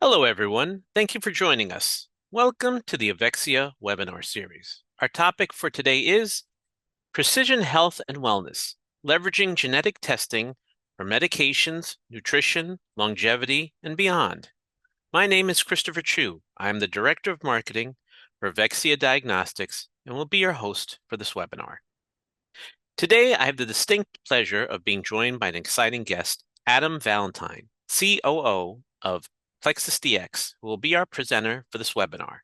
Hello, everyone. Thank you for joining us. Welcome to the Avexia webinar series. Our topic for today is Precision Health and Wellness, leveraging genetic testing for medications, nutrition, longevity, and beyond. My name is Christopher Chu. I am the Director of Marketing for Avexia Diagnostics and will be your host for this webinar. Today, I have the distinct pleasure of being joined by an exciting guest, Adam Valentine, COO of PlexusDx, who will be our presenter for this webinar.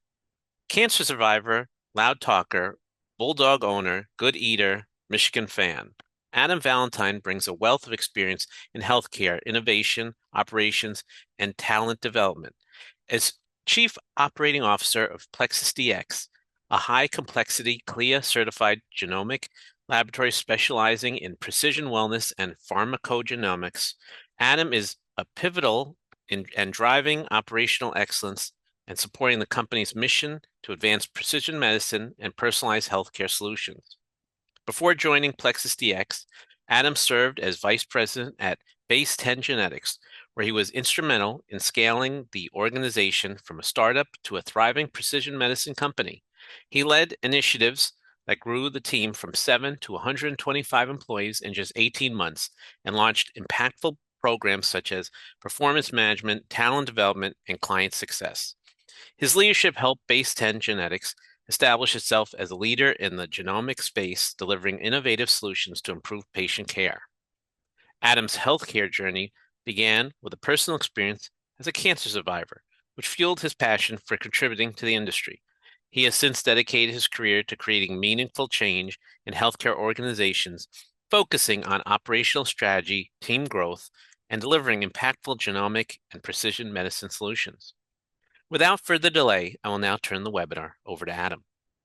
Cancer survivor, loud talker, bulldog owner, good eater, Michigan fan. Adam Valentine brings a wealth of experience in healthcare, innovation, operations, and talent development. As Chief Operating Officer of PlexusDx, a high-complexity CLIA-certified genomic laboratory specializing in precision wellness and pharmacogenomics, Adam is a pivotal in and driving operational excellence and supporting the company's mission to advance precision medicine and personalized healthcare solutions. Before joining PlexusDx, Adam served as vice president at Base 10 Genetics, where he was instrumental in scaling the organization from a startup to a thriving precision medicine company. He led initiatives that grew the team from 7 to 125 employees in just 18 months and launched impactful programs such as performance management, talent development, and client success. His leadership helped Base 10 Genetics establish itself as a leader in the genomic space, delivering innovative solutions to improve patient care. Adam's healthcare journey began with a personal experience as a cancer survivor, which fueled his passion for contributing to the industry. He has since dedicated his career to creating meaningful change in healthcare organizations, focusing on operational strategy, team growth, and delivering impactful genomic and precision medicine solutions. Without further delay, I will now turn the webinar over to Adam.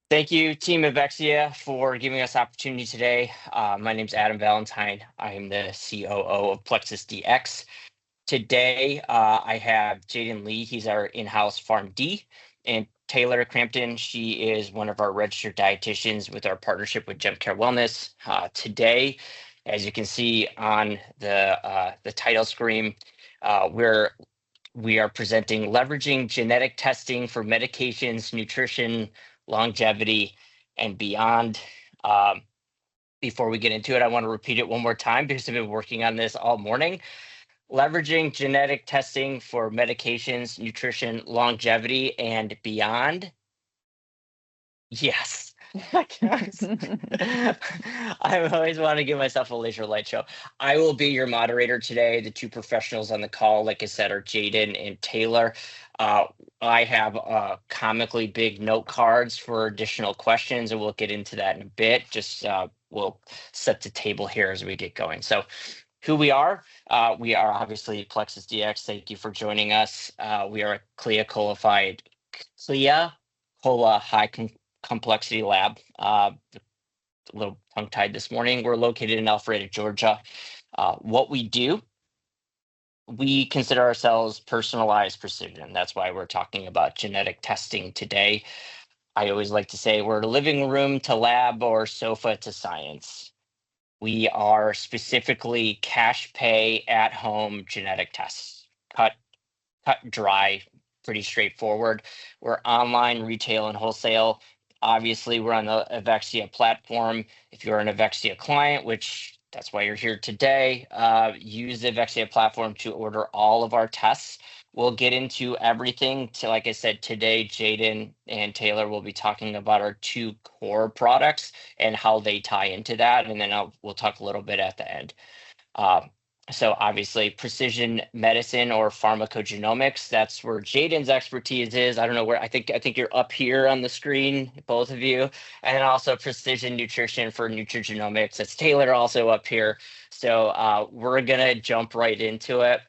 Thank you, Team Avexia, for giving us opportunity today. My name is Adam Valentine. I am the COO of PlexusDx. Today, I have Jaden Lee. He's our in-house PharmD, and Taylor Crampton. She is one of our registered dietitians with our partnership with GemCare Wellness. Today, as you can see on the title screen, we are presenting leveraging genetic testing for medications, nutrition, longevity, and beyond. Before we get into it, I want to repeat it one more time because I've been working on this all morning. Leveraging genetic testing for medications, nutrition, longevity, and beyond. Yes. I always want to give myself a laser light show. I will be your moderator today. The two professionals on the call, like I said, are Jaden and Taylor. I have comically big note cards for additional questions, and we'll get into that in a bit. Just we'll set the table here as we get going. So who we are obviously PlexusDx. Thank you for joining us. We are a CLIA qualified high complexity lab. A little tongue-tied this morning. We're located in Alpharetta, Georgia. What we do, we consider ourselves personalized precision. That's why we're talking about genetic testing today. I always like to say we're living room to lab or sofa to science. We are specifically cash pay at home genetic tests. Cut dry, pretty straightforward. We're online, retail, and wholesale. Obviously, we're on the Avexia platform. If you're an Avexia client, which that's why you're here today, use the Avexia platform to order all of our tests. We'll get into everything. Like I said, today, Jaden and Taylor will be talking about our two core products and how they tie into that. And then we'll talk a little bit at the end. So obviously precision medicine or pharmacogenomics, that's where Jaden's expertise is. I don't know where, I think you're up here on the screen, both of you. And then also precision nutrition for nutrigenomics. That's Taylor also up here. So we're gonna jump right into it.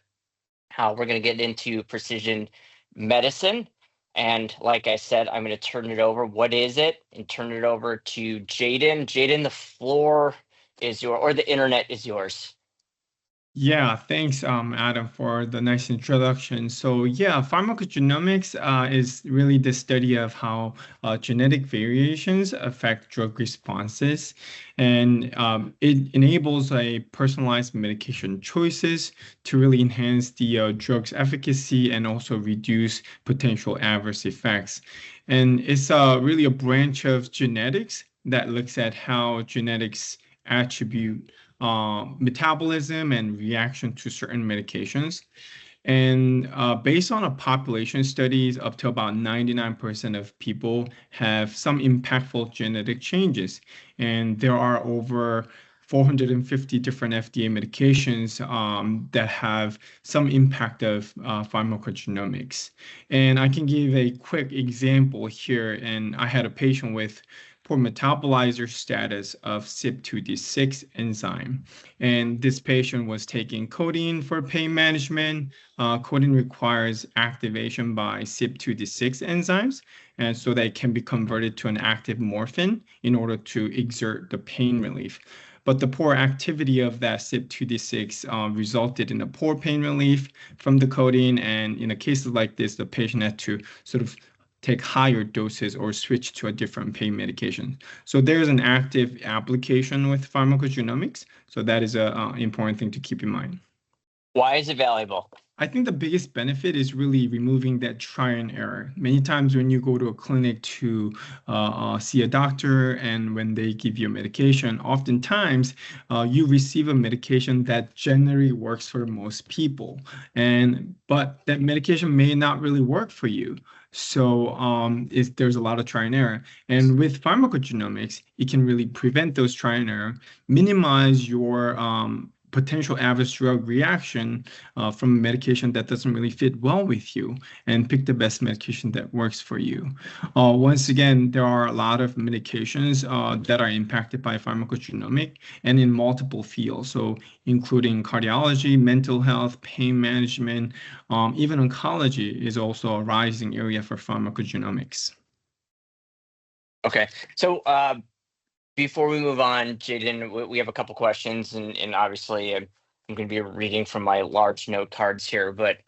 We're gonna get into precision medicine. And like I said, I'm gonna turn it over. What is it? And turn it over to Jaden. Jaden, the floor is yours, or the internet is yours. Yeah, thanks, Adam, for the nice introduction. So, yeah, pharmacogenomics is really the study of how genetic variations affect drug responses, and it enables a personalized medication choices to really enhance the drug's efficacy and also reduce potential adverse effects. And it's really a branch of genetics that looks at how genetics attribute metabolism and reaction to certain medications. And based on a population studies, up to about 99% of people have some impactful genetic changes. And there are over 450 different FDA medications that have some impact of pharmacogenomics. And I can give a quick example here. And I had a patient with poor metabolizer status of CYP2D6 enzyme. And this patient was taking codeine for pain management. Codeine requires activation by CYP2D6 enzymes, and so that it can be converted to an active morphine in order to exert the pain relief. But the poor activity of that CYP2D6 resulted in a poor pain relief from the codeine. And in a case like this, the patient had to sort of take higher doses or switch to a different pain medication. So there's an active application with pharmacogenomics. So that is a important thing to keep in mind. Why is it valuable? I think the biggest benefit is really removing that try and error. Many times when you go to a clinic to see a doctor and when they give you a medication, oftentimes you receive a medication that generally works for most people, and but that medication may not really work for you. So there's a lot of try and error. And with pharmacogenomics, it can really prevent those try and error, minimize your potential adverse drug reaction from a medication that doesn't really fit well with you, and pick the best medication that works for you. Once again, there are a lot of medications that are impacted by pharmacogenomic and in multiple fields, so including cardiology, mental health, pain management, even oncology is also a rising area for pharmacogenomics. Okay, so before we move on, Jaden, we have a couple questions, and obviously I'm going to be reading from my large note cards here, but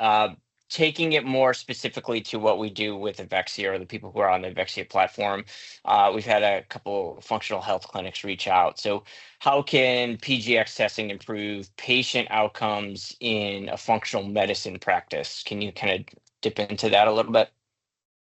taking it more specifically to what we do with Avexia, or the people who are on the Avexia platform, we've had a couple functional health clinics reach out. So how can PGX testing improve patient outcomes in a functional medicine practice? Can you kind of dip into that a little bit?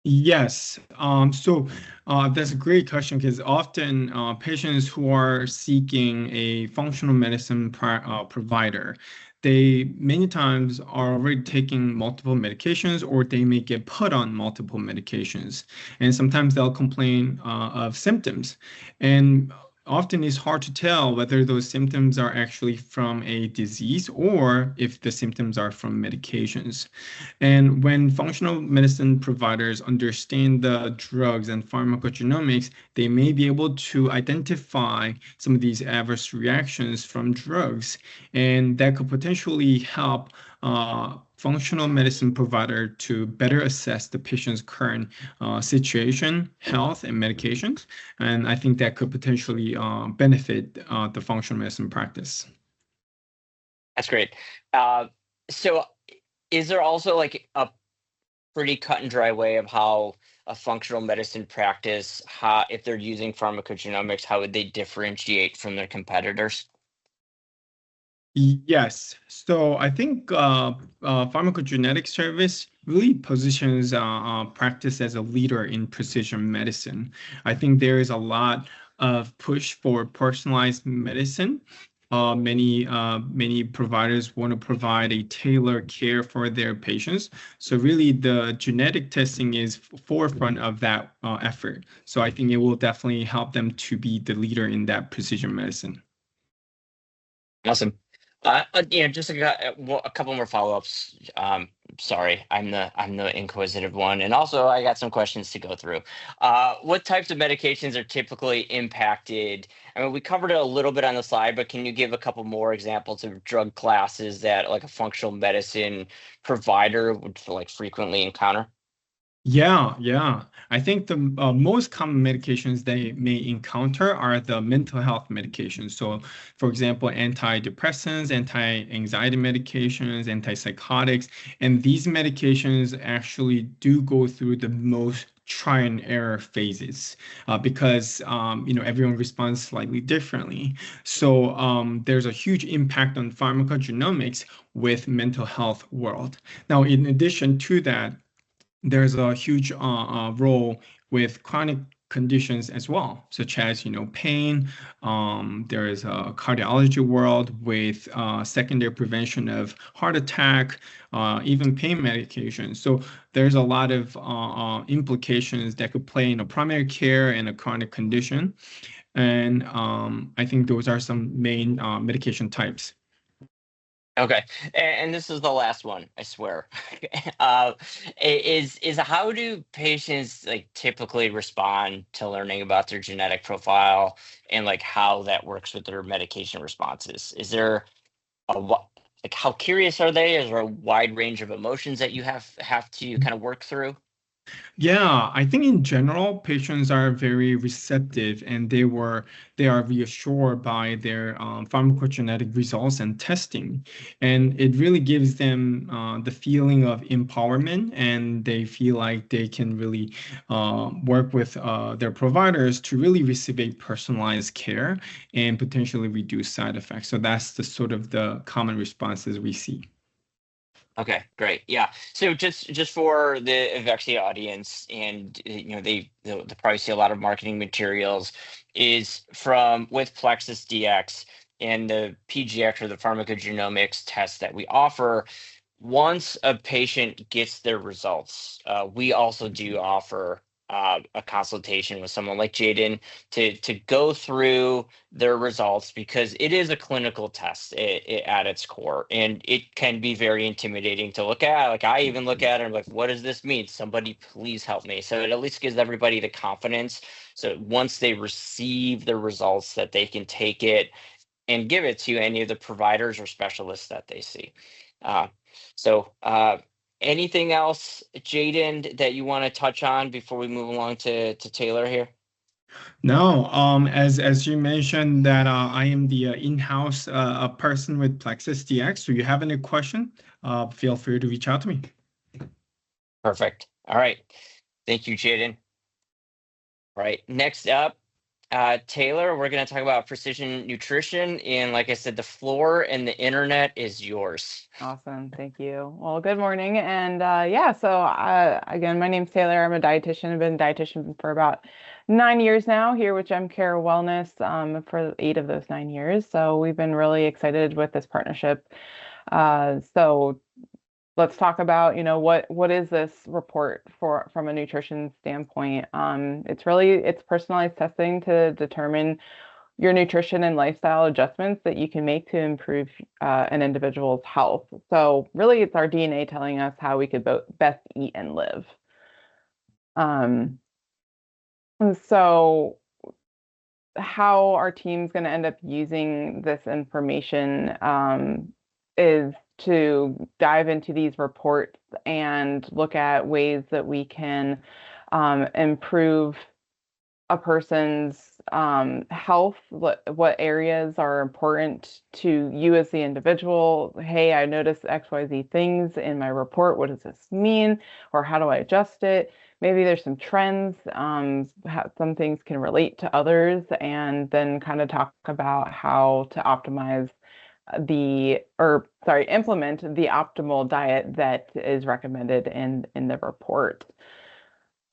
Yes. That's a great question because often patients who are seeking a functional medicine provider, they many times are already taking multiple medications, or they may get put on multiple medications. And sometimes they'll complain of symptoms. And often it's hard to tell whether those symptoms are actually from a disease or if the symptoms are from medications. And when functional medicine providers understand the drugs and pharmacogenomics, they may be able to identify some of these adverse reactions from drugs. And that could potentially help functional medicine provider to better assess the patient's current situation, health, and medications. And I think that could potentially benefit the functional medicine practice. That's great. So is there also like a pretty cut and dry way of how a functional medicine practice, how if they're using pharmacogenomics, how would they differentiate from their competitors? Yes. So I think pharmacogenetic service really positions practice as a leader in precision medicine. I think there is a lot of push for personalized medicine. Many providers want to provide a tailored care for their patients. So really, the genetic testing is forefront of that effort. So I think it will definitely help them to be the leader in that precision medicine. Awesome. Just a couple more follow-ups. Sorry, I'm the inquisitive one, and also I got some questions to go through. What types of medications are typically impacted? I mean, we covered it a little bit on the slide, but can you give a couple more examples of drug classes that like a functional medicine provider would like frequently encounter? Yeah. I think the most common medications they may encounter are the mental health medications. So, for example, antidepressants, anti-anxiety medications, antipsychotics, and these medications actually do go through the most try and error phases because everyone responds slightly differently. So there's a huge impact on pharmacogenomics with mental health world. Now, in addition to that, there's a huge role with chronic conditions as well, such as pain. There is a cardiology world with secondary prevention of heart attack, even pain medication. So there's a lot of implications that could play in a primary care and a chronic condition. And I think those are some main medication types. Okay, and this is the last one, I swear. uh, is how do patients like typically respond to learning about their genetic profile and like how that works with their medication responses? Is there like how curious are they? Is there a wide range of emotions that you have to kind of work through? Yeah, I think in general, patients are very receptive and they are reassured by their pharmacogenetic results and testing. And it really gives them the feeling of empowerment, and they feel like they can really work with their providers to really receive a personalized care and potentially reduce side effects. So that's the sort of the common responses we see. Okay, great. Yeah. So just for the Avexia audience, and they'll probably see a lot of marketing materials, is from with PlexusDx and the PGX or the pharmacogenomics test that we offer. Once a patient gets their results, we also do offer a consultation with someone like Jaden to go through their results because it is a clinical test at its core, and it can be very intimidating to look at. Like I even look at it and I'm like, what does this mean? Somebody please help me. So it at least gives everybody the confidence. So once they receive the results, that they can take it and give it to any of the providers or specialists that they see. Uh, so anything else, Jaden, that you want to touch on before we move along to Taylor here? No, as you mentioned that I am the in-house person with PlexusDx. So you have any question, feel free to reach out to me. Perfect. All right. Thank you, Jaden. All right. Next up, Taylor, we're going to talk about precision nutrition. And like I said, the floor and the internet is yours. Awesome. Thank you. Well, good morning. And again, my name's Taylor. I'm a dietitian. I've been a dietitian for about 9 years now here with GemCare Wellness for 8 of those 9 years. So we've been really excited with this partnership. So let's talk about, what is this report from a nutrition standpoint? It's personalized testing to determine your nutrition and lifestyle adjustments that you can make to improve an individual's health. So really, it's our DNA telling us how we could best eat and live. So how our team's going to end up using this information is to dive into these reports and look at ways that we can improve a person's health, what areas are important to you as the individual. Hey, I noticed XYZ things in my report. What does this mean? Or how do I adjust it? Maybe there's some trends. Some things can relate to others, and then kind of talk about how to implement the optimal diet that is recommended in the report.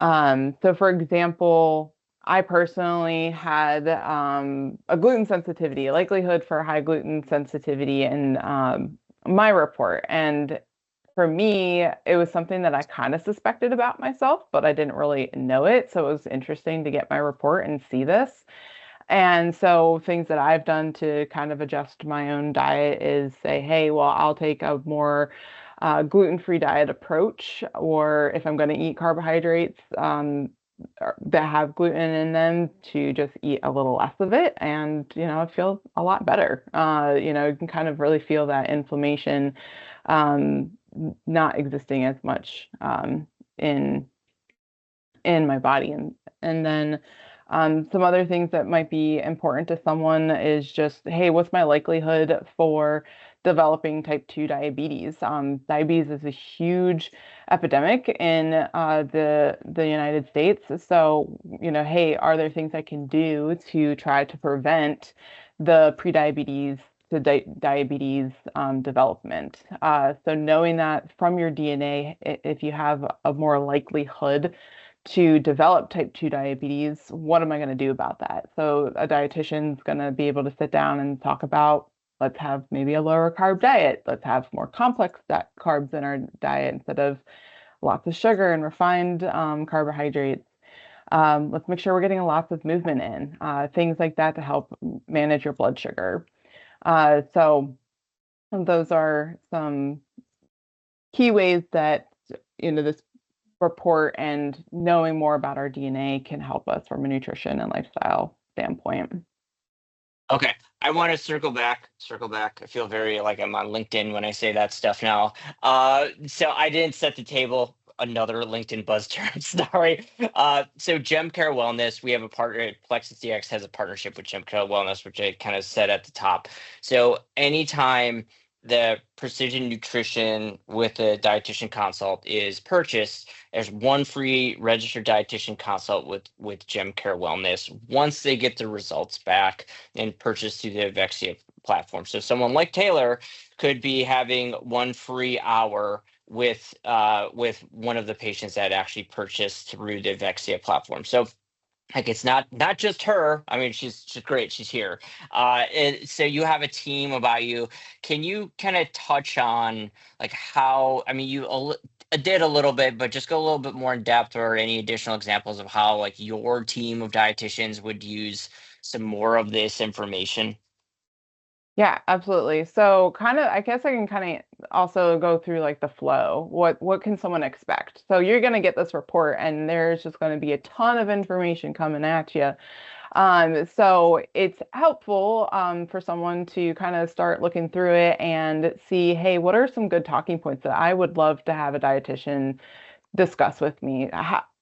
So for example, I personally had a gluten sensitivity, a likelihood for high gluten sensitivity in my report. And for me, it was something that I kind of suspected about myself, but I didn't really know it. So it was interesting to get my report and see this. And so things that I've done to kind of adjust my own diet is say, hey, well, I'll take a more gluten-free diet approach, or if I'm going to eat carbohydrates that have gluten in them, to just eat a little less of it, and I feel a lot better. You can kind of really feel that inflammation not existing as much in in my body. And then some other things that might be important to someone is just, hey, what's my likelihood for developing type 2 diabetes? Diabetes is a huge epidemic in the United States. So, hey, are there things I can do to try to prevent the prediabetes to diabetes development? So knowing that from your DNA, if you have a more likelihood to develop type 2 diabetes, what am I going to do about that? So a dietitian's going to be able to sit down and talk about, let's have maybe a lower carb diet. Let's have more complex carbs in our diet instead of lots of sugar and refined carbohydrates. Let's make sure we're getting lots of movement in, things like that to help manage your blood sugar. So those are some key ways that this report and knowing more about our DNA can help us from a nutrition and lifestyle standpoint. Okay, I want to circle back. I feel very like I'm on LinkedIn when I say that stuff now. So I didn't set the table. Another LinkedIn buzz term. Sorry. So GemCare Wellness, we have a partner. PlexusDx has a partnership with GemCare Wellness, which I kind of said at the top. So anytime the precision nutrition with a dietitian consult is purchased, there's one free registered dietitian consult with GemCare Wellness once they get the results back and purchase through the Avexia platform. So someone like Taylor could be having one free hour with one of the patients that actually purchased through the Avexia platform. So like it's not just her. I mean, she's great. She's here. So you have a team about you. Can you kind of touch on like how? I mean, you did a little bit, but just go a little bit more in depth, or any additional examples of how like your team of dietitians would use some more of this information. Yeah, absolutely. So I guess I can kind of also go through like the flow. What can someone expect? So you're going to get this report and there's just going to be a ton of information coming at you. So it's helpful for someone to kind of start looking through it and see, hey, what are some good talking points that I would love to have a dietitian discuss with me?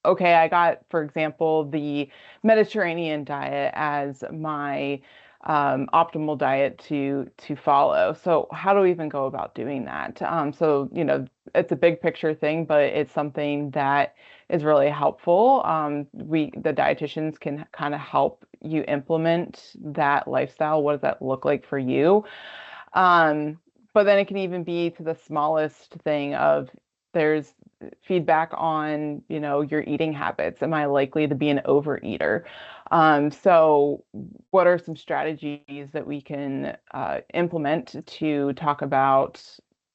Okay, I got, for example, the Mediterranean diet as my optimal diet to follow. So how do we even go about doing that? So it's a big picture thing, but it's something that is really helpful. The dietitians can kind of help you implement that lifestyle. What does that look like for you? But then it can even be to the smallest thing of there's feedback on, your eating habits. Am I likely to be an overeater? So what are some strategies that we can implement to talk about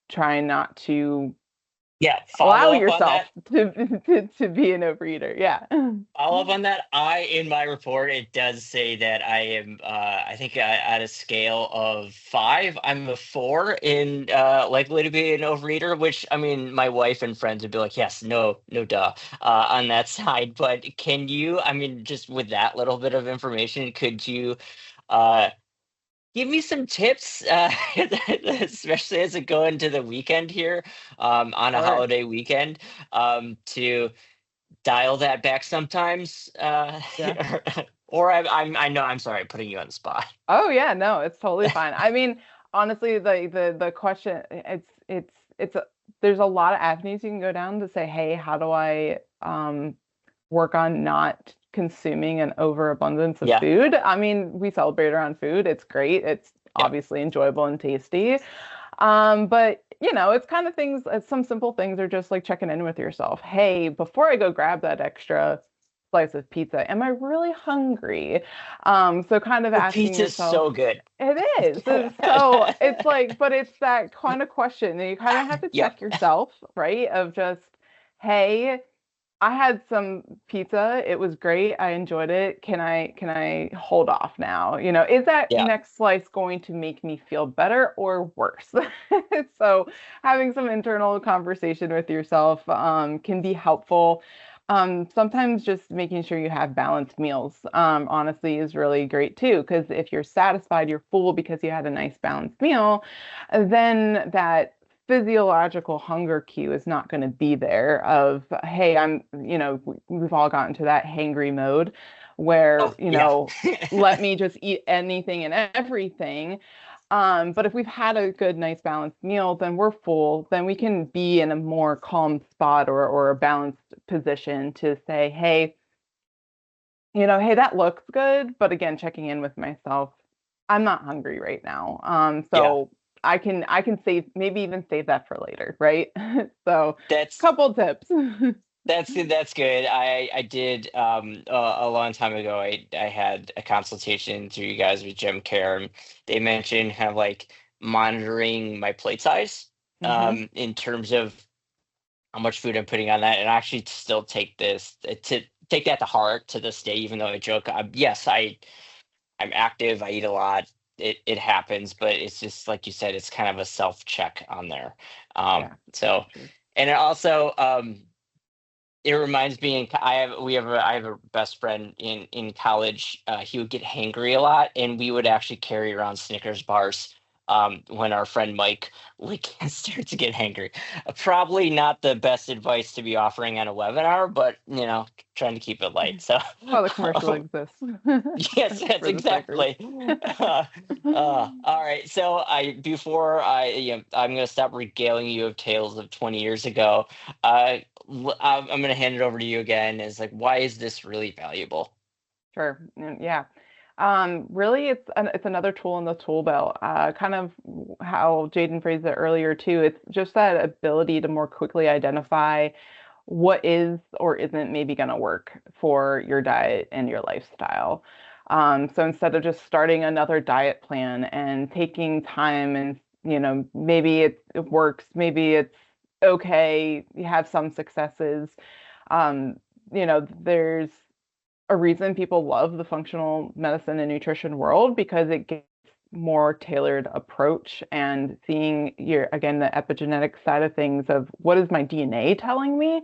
trying not to allow yourself to be an overeater? Yeah. Follow up on that. In my report, it does say that I am, I think at a scale of 5, I'm a 4 in likely to be an overeater, which, I mean, my wife and friends would be like, yes, no, duh, on that side. But can you, I mean, just with that little bit of information, could you give me some tips, especially as it go into the weekend here, on a holiday weekend, to dial that back sometimes. Yeah. Or I know, I'm sorry, putting you on the spot. Oh yeah, no, it's totally fine. I mean, honestly, the question, it's there's a lot of avenues you can go down to say, hey, how do I work on not consuming an overabundance of food? I mean, we celebrate around food. It's great. It's obviously enjoyable and tasty. But it's kind of things, some simple things are just like checking in with yourself. Hey, before I go grab that extra slice of pizza, am I really hungry? So kind of asking pizza's yourself. So good. It is. So it's like, but it's that kind of question that you kind of have to check yourself, right? Of just, hey, I had some pizza. It was great. I enjoyed it. Can I hold off now? Is that next slice going to make me feel better or worse? So having some internal conversation with yourself can be helpful. Sometimes just making sure you have balanced meals, honestly, is really great too. Because if you're satisfied, you're full because you had a nice balanced meal, then that physiological hunger cue is not going to be there of, hey, we've all gotten to that hangry mode where, Oh, yeah. let me just eat anything and everything. But if we've had a good, nice, balanced meal, then we're full. Then we can be in a more calm spot or a balanced position to say, hey, hey, that looks good. But again, checking in with myself, I'm not hungry right now. Yeah. So I can maybe even save that for later, right? So That's couple tips. That's good. That's good. I did a long time ago. I had a consultation through you guys with Gym Care, and they mentioned kind of like monitoring my plate size in terms of how much food I'm putting on that, and I actually still take this to take that to heart to this day. Even though I joke, yes, I'm active. I eat a lot. It happens, but it's just like you said. It's kind of a self check on there. Yeah, So, for sure. and it also it reminds me, I have a best friend in college. He would get hangry a lot, and we would actually carry around Snickers bars when our friend Mike would start to get hangry. Probably not the best advice to be offering on a webinar, but trying to keep it light. So Well, the commercial exists. yes, that's For the Snickers. exactly. All right. So before I'm going to stop regaling you of tales of 20 years ago. I'm going to hand it over to you again. Is like, why is this really valuable? Sure. Yeah. Really, it's another tool in the tool belt. Kind of how Jaden phrased it earlier too. It's just that ability to more quickly identify what is or isn't maybe going to work for your diet and your lifestyle. So instead of just starting another diet plan and taking time and, maybe it works, maybe it's okay, you have some successes. There's a reason people love the functional medicine and nutrition world because it gets more tailored approach and seeing again the epigenetic side of things of what is my DNA telling me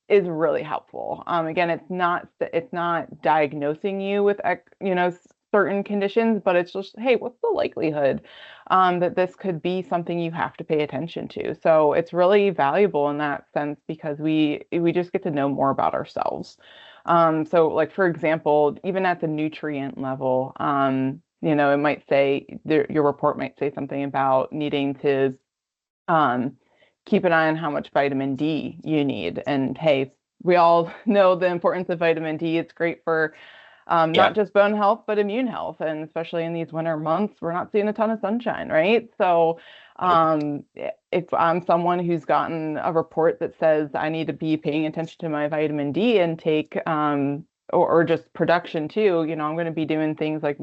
is really helpful. Again, it's not diagnosing you with certain conditions, but it's just, hey, what's the likelihood that this could be something you have to pay attention to? So it's really valuable in that sense because we just get to know more about ourselves. So like for example, even at the nutrient level, it might say your report might say something about needing to keep an eye on how much vitamin D you need. And hey, we all know the importance of vitamin D. It's great for Yeah. not just bone health, but immune health. And especially in these winter months, we're not seeing a ton of sunshine, right? So if I'm someone who's gotten a report that says I need to be paying attention to my vitamin D intake, or just production too, I'm going to be doing things like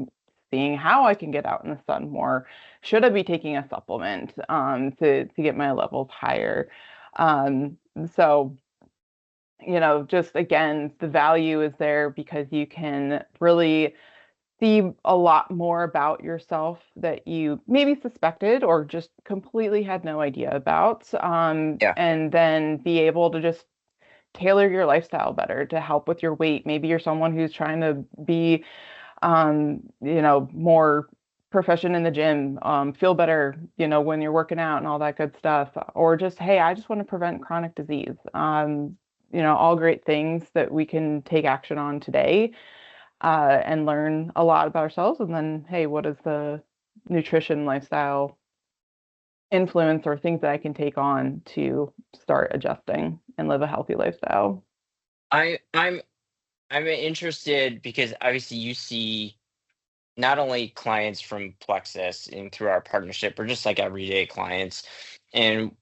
seeing how I can get out in the sun more. Should I be taking a supplement to get my levels higher? So just again, the value is there because you can really see a lot more about yourself that you maybe suspected or just completely had no idea about. Yeah. And then be able to just tailor your lifestyle better to help with your weight. Maybe you're someone who's trying to be, more proficient in the gym, feel better, when you're working out and all that good stuff. Or just, hey, I just want to prevent chronic disease. All great things that we can take action on today and learn a lot about ourselves. And then, hey, what is the nutrition lifestyle influence or things that I can take on to start adjusting and live a healthy lifestyle? I'm interested because obviously you see not only clients from Plexus and through our partnership, or just like everyday clients, and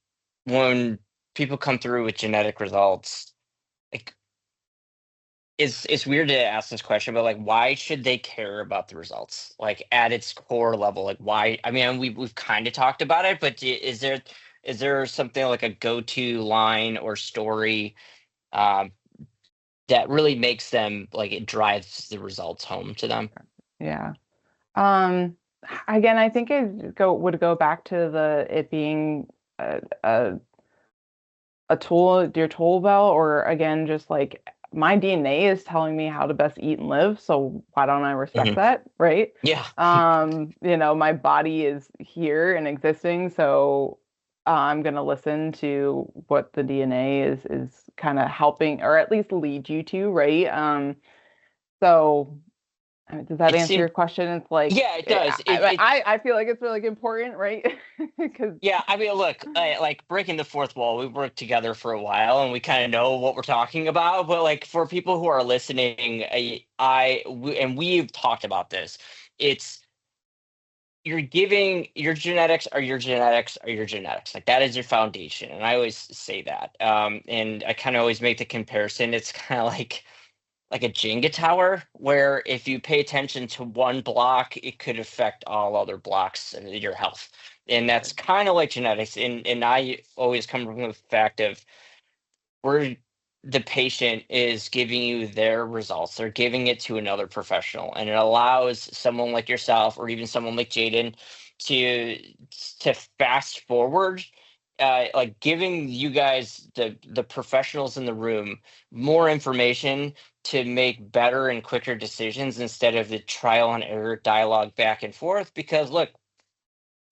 when people come through with genetic results, like it's weird to ask this question, but like, why should they care about the results? Like at its core level, like why? I mean, we've kind of talked about it, but is there something like a go-to line or story um, that really makes them like it drives the results home to them? Yeah. Um, Again, I think would go back to it being a, a a tool, your tool belt, or again, just like my DNA is telling me how to best eat and live. So why don't I respect Hmm. that, right? Yeah. My body is here and existing. So I'm going to listen to what the DNA is kind of helping, or at least lead you to, right? So does that It answer seems, your question? It's like yeah, it does. I feel like it's really important, right? Because Yeah, I mean, look, like breaking the fourth wall, we've worked together for a while and we kind of know what we're talking about. But like for people who are listening, and we've talked about this, it's you're giving your genetics are your genetics are your genetics. Like that is your foundation. And I always say that. And I kind of always make the comparison. It's kind of like a Jenga tower, where if you pay attention to one block, it could affect all other blocks in your health. And that's kind of like genetics. And I always come from the fact of where the patient is giving you their results, they're giving it to another professional, and it allows someone like yourself or even someone like Jaden to fast forward, like giving you guys the professionals in the room more information to make better and quicker decisions instead of the trial and error dialogue back and forth. Because look,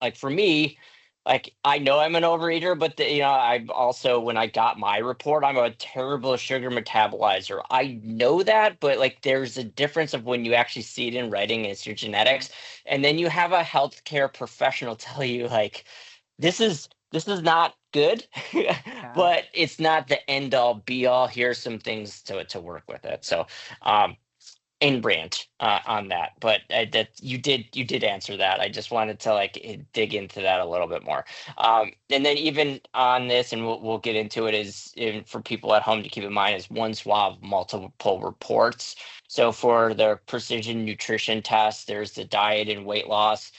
like for me, like I know I'm an overeater, but I'm also, when I got my report, I'm a terrible sugar metabolizer. I know that, but like there's a difference of when you actually see it in writing and it's your genetics, and then you have a healthcare professional tell you like this is not good, but it's not the end all be all. Here's some things to work with it. So in rant on that, but that you did answer that. I just wanted to like dig into that a little bit more, and then even on this, and we'll get into it, is for people at home to keep in mind, is one swab, multiple reports. So for the precision nutrition test, there's the diet and weight loss.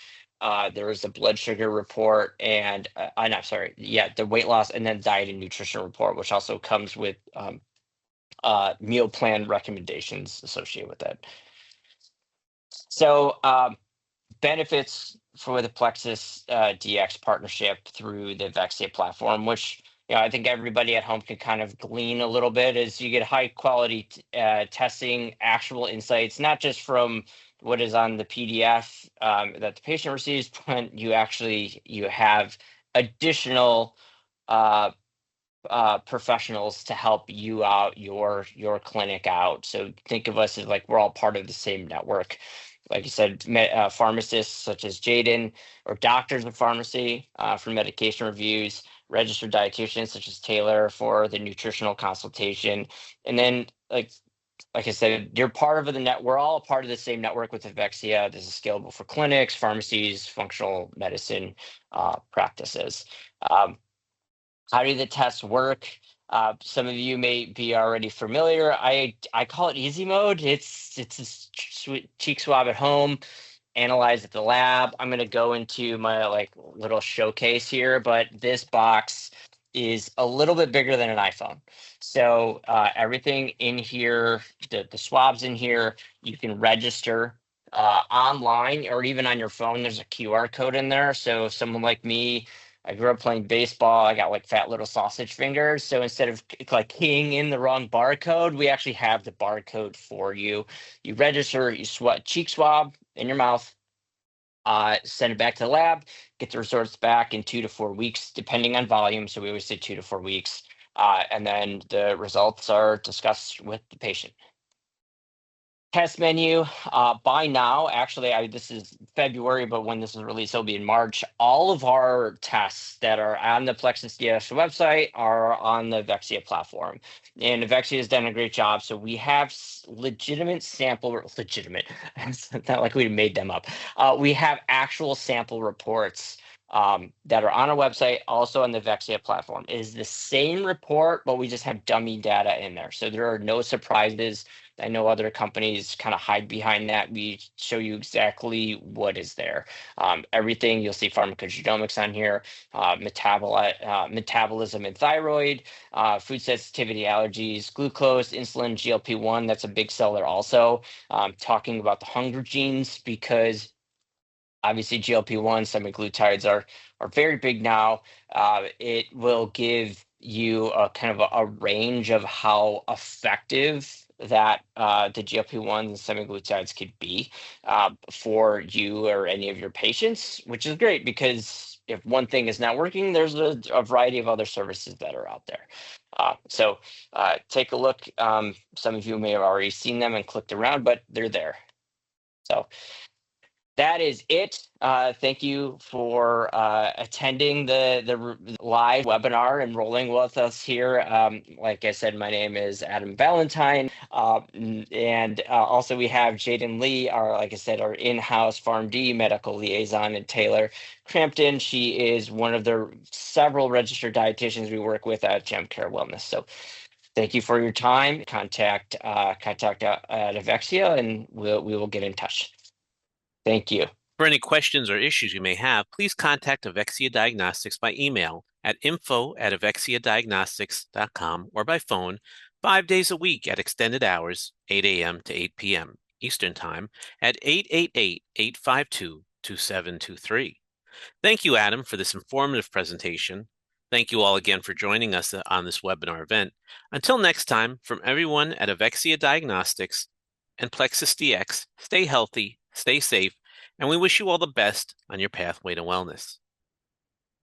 There is a blood sugar report, and I'm sorry, yeah, the weight loss, and then diet and nutrition report, which also comes with meal plan recommendations associated with it. So benefits for the Plexus DX partnership through the Vexia platform, which I think everybody at home can kind of glean a little bit, is you get high quality testing, actual insights, not just from what is on the PDF that the patient receives, but you have additional professionals to help you out, your clinic out. So think of us as like we're all part of the same network. Like you said, pharmacists such as Jaden, or doctors of pharmacy for medication reviews, registered dietitians such as Taylor for the nutritional consultation, and then like I said, you're part of the net. We're all a part of the same network with Avexia. This is scalable for clinics, pharmacies, functional medicine practices. How do the tests work? Some of you may be already familiar. I call it easy mode. It's a cheek swab at home, analyze at the lab. I'm going to go into my like little showcase here, but this box is a little bit bigger than an iPhone. So everything in here, the swabs in here, you can register online or even on your phone. There's a QR code in there. So someone like me, I grew up playing baseball. I got like fat little sausage fingers. So instead of like keying in the wrong barcode, we actually have the barcode for you. You register, you cheek swab in your mouth, send it back to the lab, get the results back in 2 to 4 weeks, depending on volume. So we always say 2 to 4 weeks. And then the results are discussed with the patient. Test menu, by now, actually, this is February, but when this is released, it'll be in March. All of our tests that are on the PlexusDx website are on the Vexia platform. And Vexia has done a great job. So we have legitimate, it's not like we made them up. We have actual sample reports that are on our website, also on the Vexia platform. It is the same report, but we just have dummy data in there. So there are no surprises. I know other companies kind of hide behind that. We show you exactly what is there. Everything, you'll see pharmacogenomics on here, metabolism and thyroid, food sensitivity, allergies, glucose, insulin, GLP-1. That's a big seller also. Talking about the hunger genes, because obviously GLP-1 semaglutides are very big now. It will give you a kind of a range of how effective that the GLP-1s and semaglutides could be for you or any of your patients, which is great because if one thing is not working, there's a variety of other services that are out there. So take a look. Some of you may have already seen them and clicked around, but they're there. So that is it. Thank you for attending the live webinar, enrolling with us here. Like I said, my name is Adam Valentine. And also we have Jaden Lee, like I said, our in-house PharmD medical liaison, and Taylor Crampton. She is one of the several registered dietitians we work with at Gem Care Wellness. So thank you for your time. Contact at Avexia, and we will get in touch. Thank you. For any questions or issues you may have, please contact Avexia Diagnostics by email at info@avexiadiagnostics.com or by phone 5 days a week at extended hours, 8 a.m. to 8 p.m. Eastern Time at 888-852-2723. Thank you, Adam, for this informative presentation. Thank you all again for joining us on this webinar event. Until next time, from everyone at Avexia Diagnostics and PlexusDx, stay healthy, stay safe, and we wish you all the best on your pathway to wellness.